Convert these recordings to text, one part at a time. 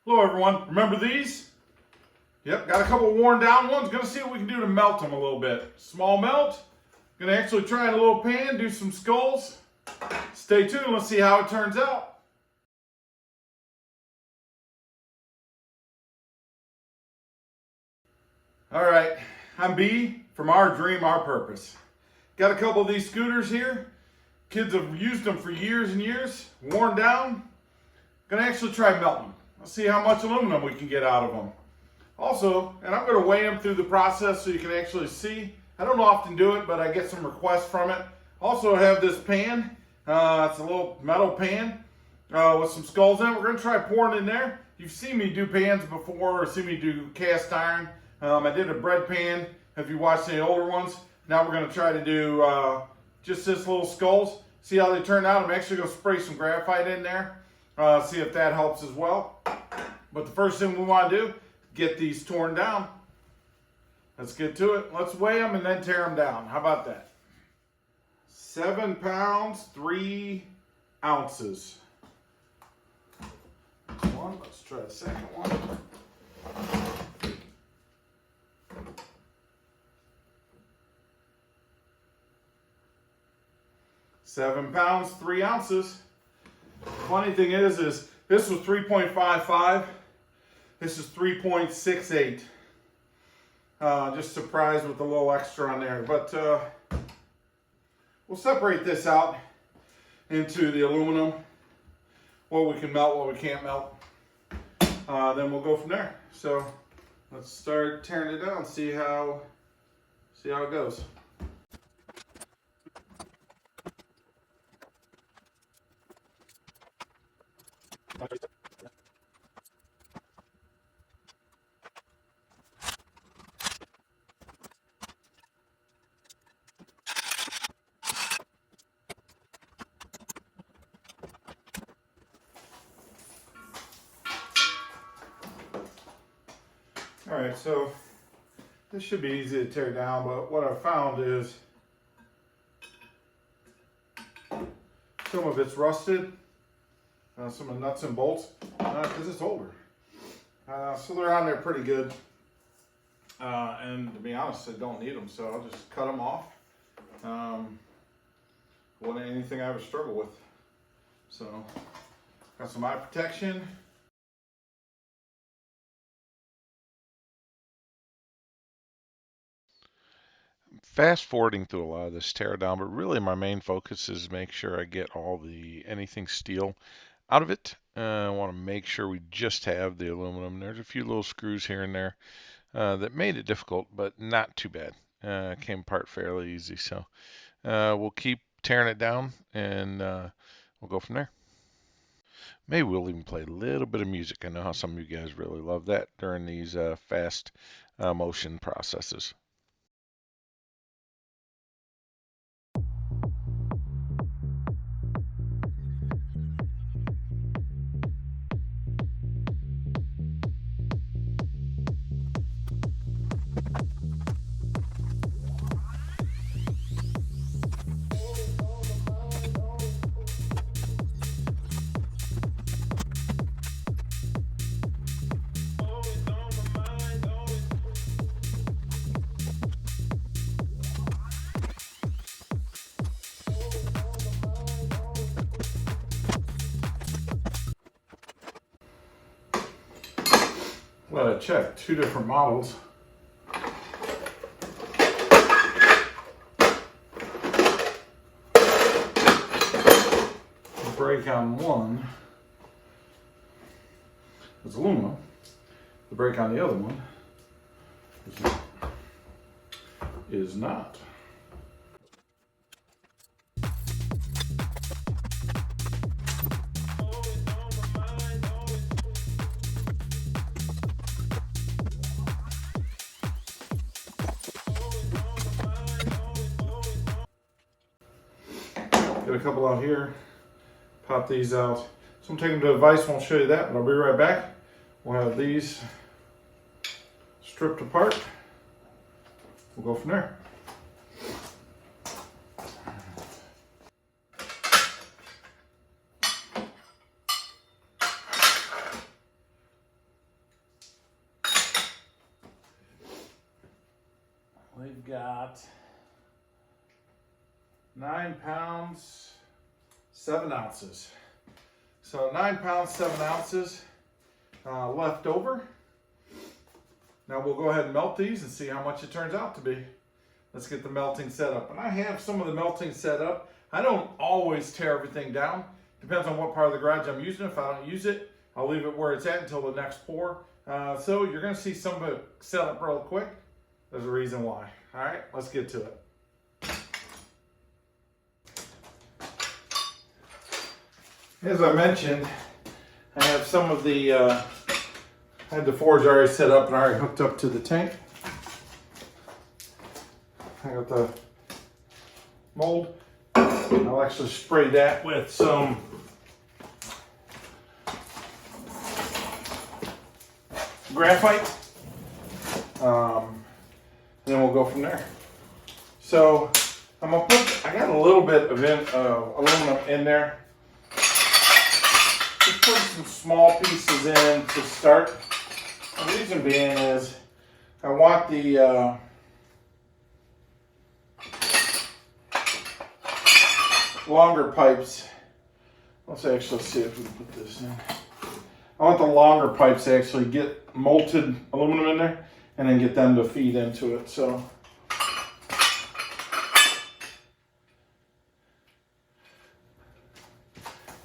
Hello everyone, remember these? Yep, got a couple worn down ones. Gonna see what we can do to melt them a little bit. Small melt. Gonna actually try in a little pan, do some skulls. Stay tuned, let's see how it turns out. Alright, I'm B from Our Dream, Our Purpose. Got a couple of these scooters here. Kids have used them for years and years, worn down. Gonna actually try melting them. Let's see how much aluminum we can get out of them. Also, and I'm going to weigh them through the process so you can actually see. I don't often do it, but I get some requests from it. Also, I have this pan. It's a little metal pan with some skulls in it. We're going to try pouring in there. You've seen me do pans before or seen me do cast iron. I did a bread pan if you watched the older ones. Now we're going to try to do just this little skulls. See how they turn out. I'm actually going to spray some graphite in there. See if that helps as well. But the first thing we want to do, get these torn down. Let's get to it. Let's weigh them and then tear them down. How about that? 7 pounds, 3 ounces. Next one. Let's try the second one. £7 pounds, 3 ounces. Funny thing is this was 3.55. This is 3.68. Just surprised with a little extra on there. But we'll separate this out into the aluminum. What we can melt, what we can't melt. Then we'll go from there. So let's start tearing it down, see how it goes. Alright, so this should be easy to tear down, but what I found is some of it's rusted, some of the nuts and bolts, because it's older. So they're on there pretty good. And to be honest, I don't need them, so I'll just cut them off. Wasn't anything I ever struggle with. So, got some eye protection. Fast forwarding through a lot of this teardown, but really my main focus is make sure I get all anything steel out of it. I want to make sure we just have the aluminum. There's a few little screws here and there that made it difficult, but not too bad. Came apart fairly easy, so we'll keep tearing it down and we'll go from there. Maybe we'll even play a little bit of music. I know how some of you guys really love that during these fast motion processes. Well, I checked 2 different models. The brake on one is aluminum. The brake on the other one is not. Get a couple out here, pop these out. So I'm taking them to the vise, won't show you that, but I'll be right back. We'll have these stripped apart. We'll go from there. we've got 9 pounds, 7 ounces. So 9 pounds, 7 ounces left over. Now we'll go ahead and melt these and see how much it turns out to be. Let's get the melting set up. And I have some of the melting set up. I don't always tear everything down. Depends on what part of the garage I'm using. If I don't use it, I'll leave it where it's at until the next pour. So you're gonna see some of it set up real quick. There's a reason why. All right, let's get to it. As I mentioned, I have some of the, I had the forge already set up and already hooked up to the tank. I got the mold. I'll actually spray that with some graphite. And then we'll go from there. So I'm gonna put, I got a little bit of aluminum in there. Just put some small pieces in to start. The reason being is I want the longer pipes. Let's actually see if we can put this in. I want the longer pipes to actually get molted aluminum in there and then get them to feed into it. So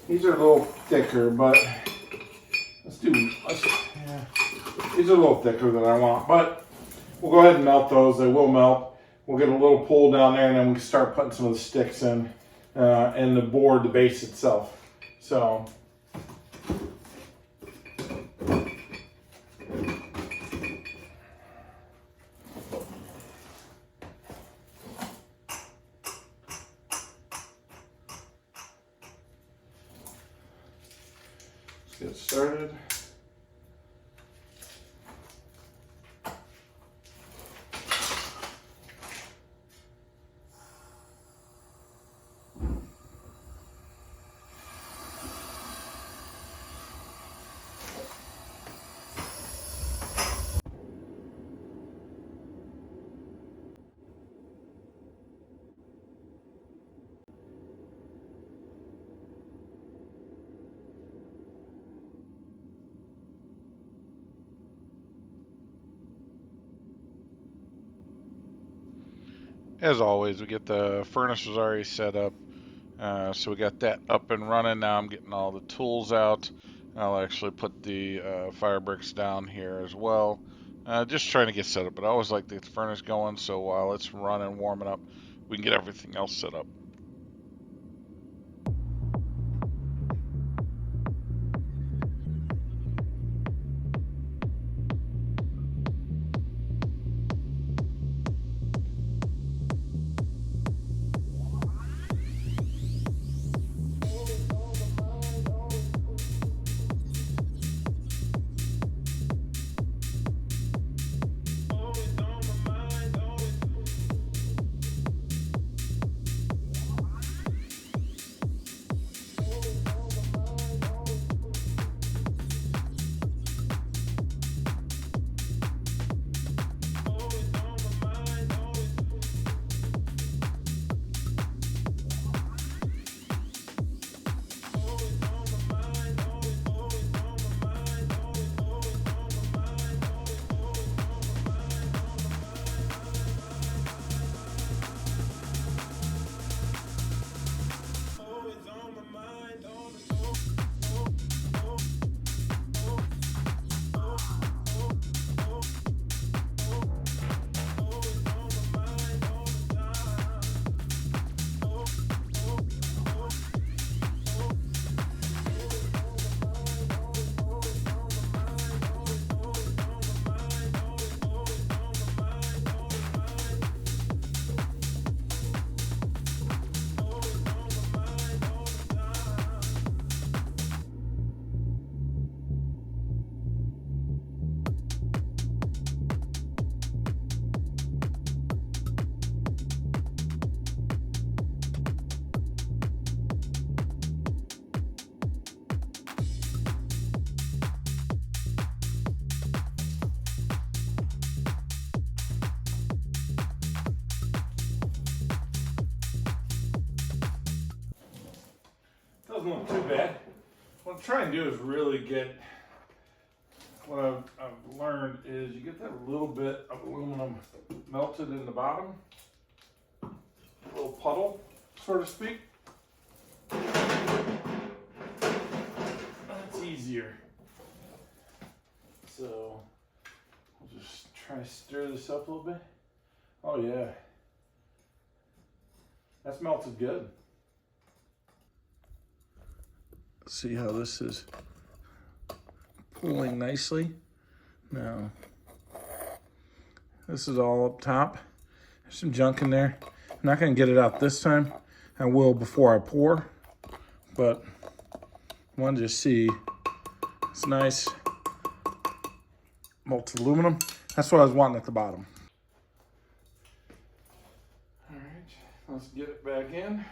these are a little thicker, but yeah, these are a little thicker than I want, but we'll go ahead and melt those. They will melt. We'll get a little pull down there and then we can start putting some of the sticks in and the board, the base itself. So let's get started. As always, we get the furnace was already set up, so we got that up and running. Now I'm getting all the tools out. I'll actually put the fire bricks down here as well. Just trying to get set up, but I always like to get the furnace going, so while it's running, warming up, we can get everything else set up. doesn't look too bad. What I'm trying to do is really get, what I've learned is you get that little bit of aluminum melted in the bottom, a little puddle, so to speak. That's easier. So I'll just try to stir this up a little bit. Oh yeah, that's melted good. See how this is pulling nicely. Now, this is all up top. There's some junk in there. I'm not gonna get it out this time. I will before I pour, but I wanted to see it's nice melted aluminum. That's what I was wanting at the bottom. All right, let's get it back in.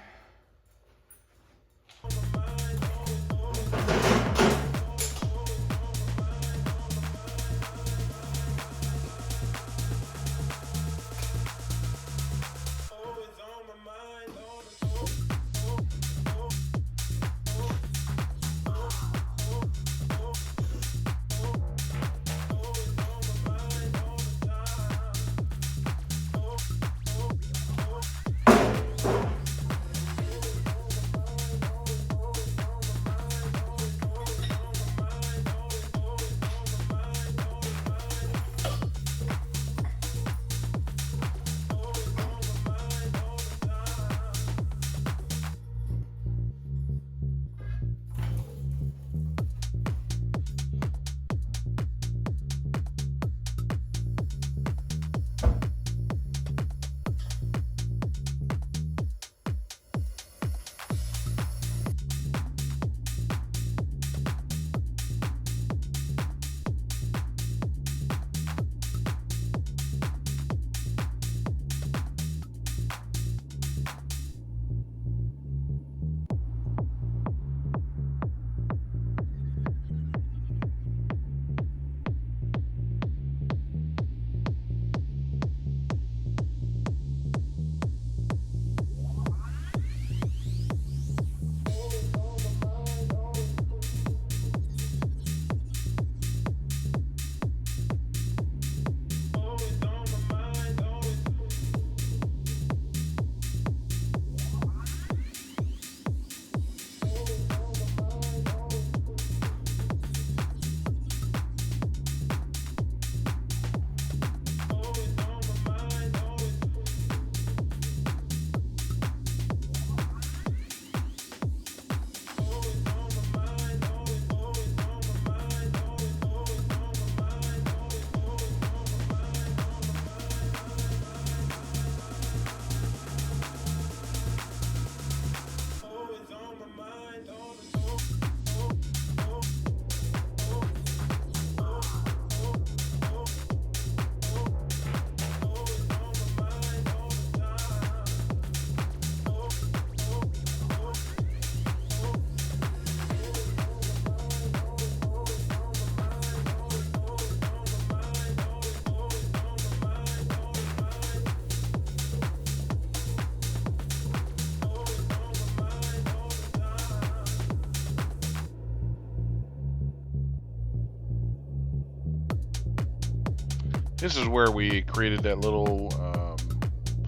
This is where we created that little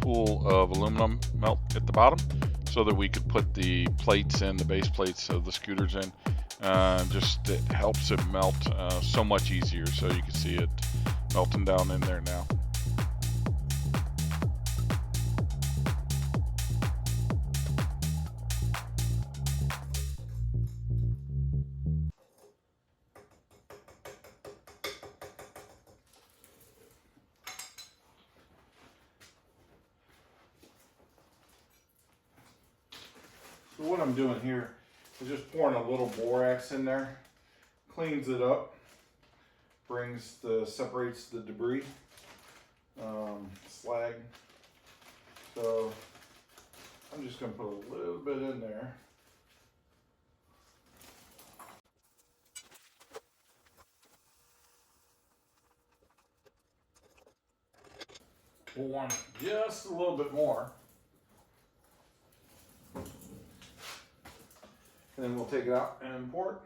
pool of aluminum melt at the bottom so that we could put the plates in, the base plates of the scooters in. Just it helps it melt so much easier. So you can see it melting down in there now. So what I'm doing here is just pouring a little borax in there, cleans it up, separates the debris, slag. So I'm just going to put a little bit in there. We'll want just a little bit more. and then we'll take it out and pour it.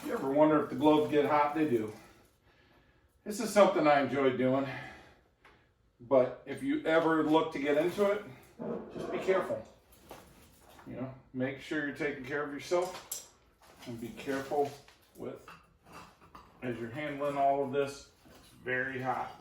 You ever wonder if the gloves get hot? They do. This is something I enjoy doing, but if you ever look to get into it, just be careful. You know, make sure you're taking care of yourself, and be careful with, as you're handling all of this, it's very hot.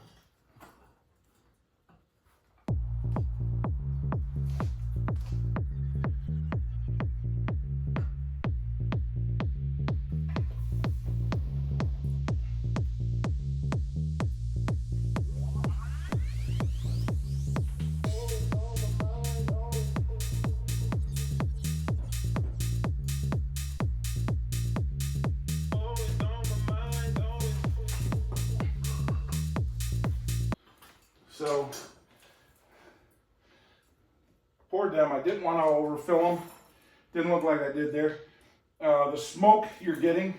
So, poured them. I didn't want to overfill them. Didn't look like I did there. The smoke you're getting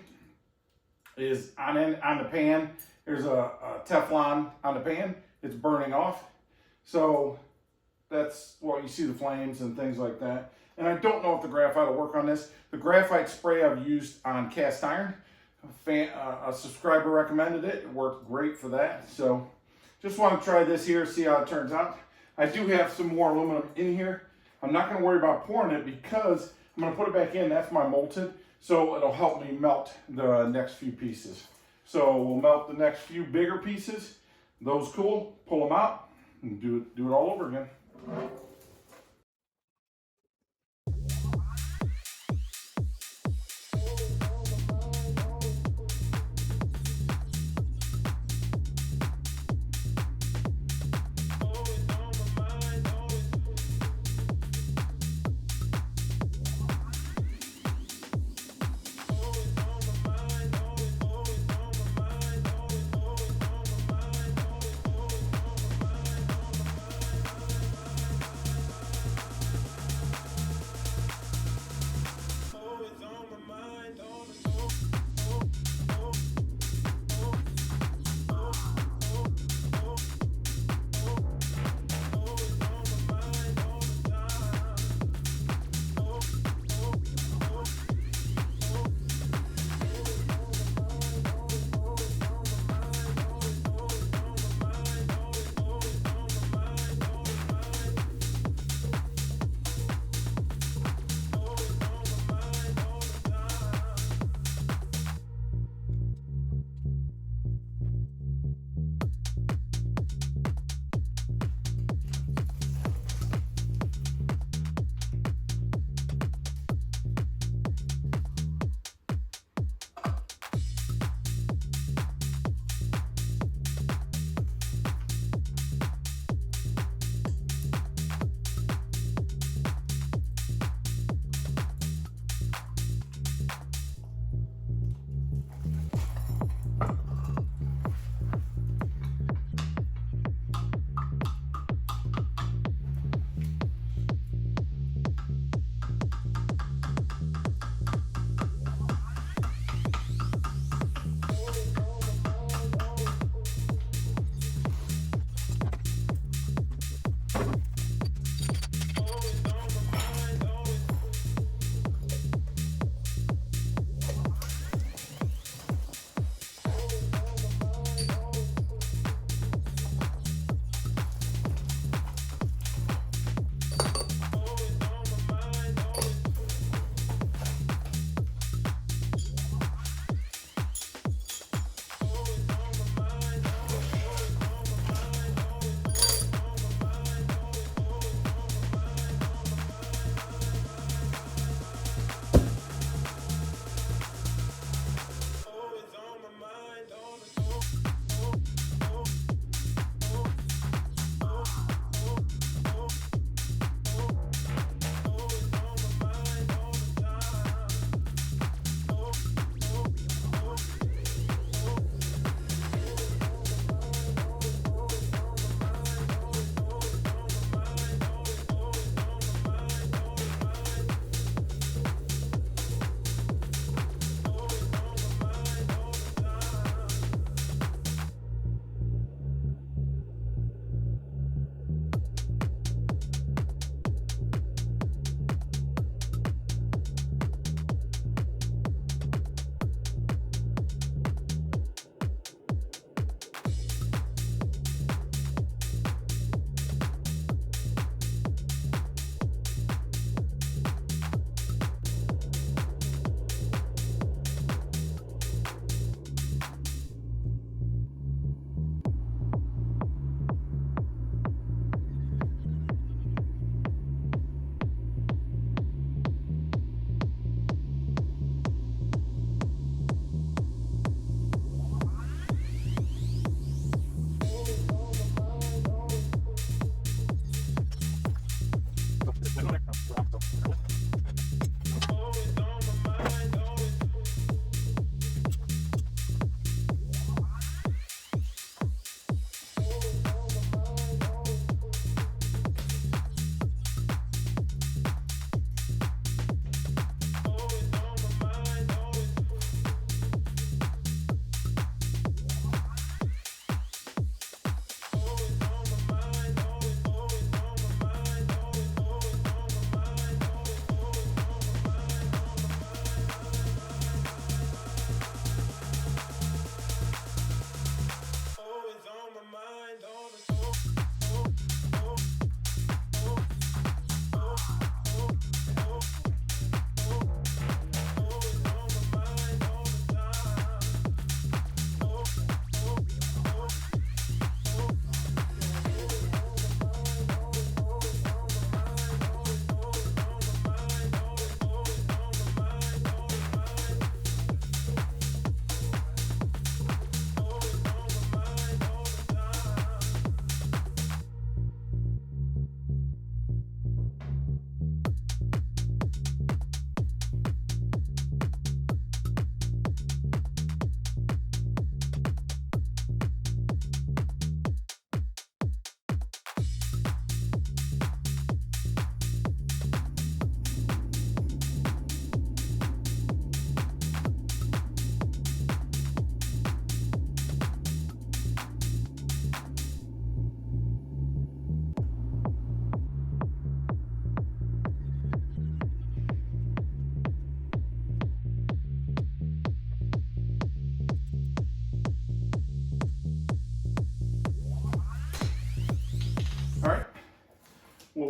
is on the pan. There's a Teflon on the pan. It's burning off. So that's why you see the flames and things like that. And I don't know if the graphite will work on this. The graphite spray I've used on cast iron. A subscriber recommended it. It worked great for that. So just want to try this here, see how it turns out. I do have some more aluminum in here. I'm not going to worry about pouring it because I'm going to put it back in. That's my molten, so it'll help me melt the next few pieces. So we'll melt the next few bigger pieces. Those cool, pull them out, and do it all over again.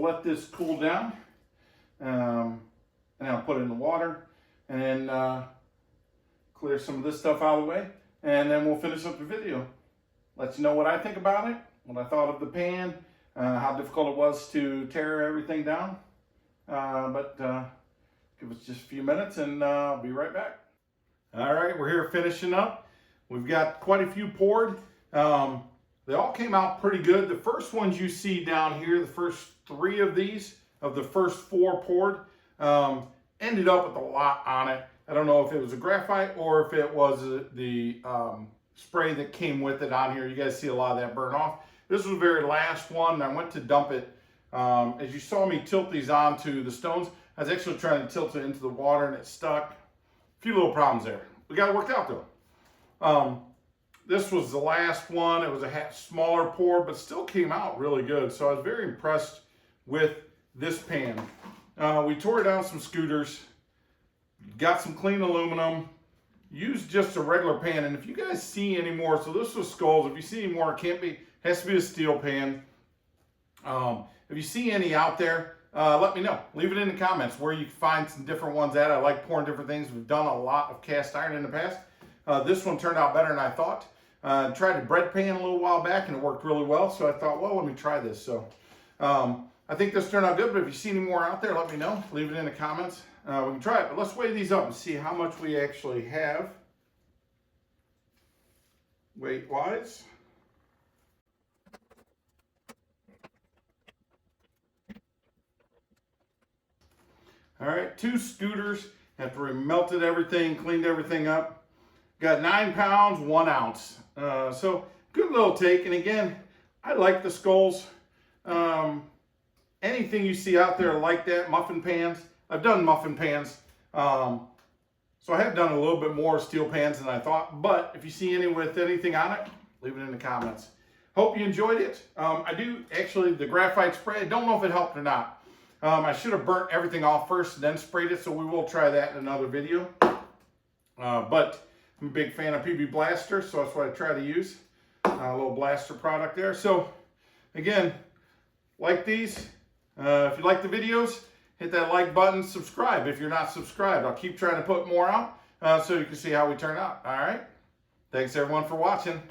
let this cool down, and I'll put it in the water, and then clear some of this stuff out of the way, and then we'll finish up the video. Let you know what I think about it, what I thought of the pan, how difficult it was to tear everything down. But give us just a few minutes and I'll be right back. All right, we're here finishing up. We've got quite a few poured. They all came out pretty good. The first ones you see down here, the first 3 of these, of the first 4 poured, ended up with a lot on it. I don't know if it was a graphite or if it was the spray that came with it on here. You guys see a lot of that burn off. This was the very last one, and I went to dump it. As you saw me tilt these onto the stones, I was actually trying to tilt it into the water and it stuck. A few little problems there. We got it worked out though. This was the last one. It was a smaller pour, but still came out really good. So I was very impressed with this pan. We tore down some scooters, got some clean aluminum, used just a regular pan. And if you guys see any more, so this was skulls. If you see any more, it can't be, has to be a steel pan. If you see any out there, let me know. Leave it in the comments where you can find some different ones at. I like pouring different things. We've done a lot of cast iron in the past. This one turned out better than I thought. Tried a bread pan a little while back and it worked really well. So I thought, well, let me try this. So I think this turned out good, but if you see any more out there, let me know. Leave it in the comments. We can try it, but let's weigh these up and see how much we actually have weight-wise. All right, 2 scooters after we melted everything, cleaned everything up. Got 9 pounds, 1 ounce. So good little take. And again, I like the skulls. Anything you see out there like that, muffin pans. I've done muffin pans. So I have done a little bit more steel pans than I thought. But if you see any with anything on it, leave it in the comments. Hope you enjoyed it. I do actually, the graphite spray, I don't know if it helped or not. I should have burnt everything off first and then sprayed it, so we will try that in another video. But I'm a big fan of PB Blaster, so that's what I try to use. A little blaster product there. So again, like these. If you like the videos, hit that like button, subscribe if you're not subscribed. I'll keep trying to put more out so you can see how we turn out. All right. Thanks everyone for watching.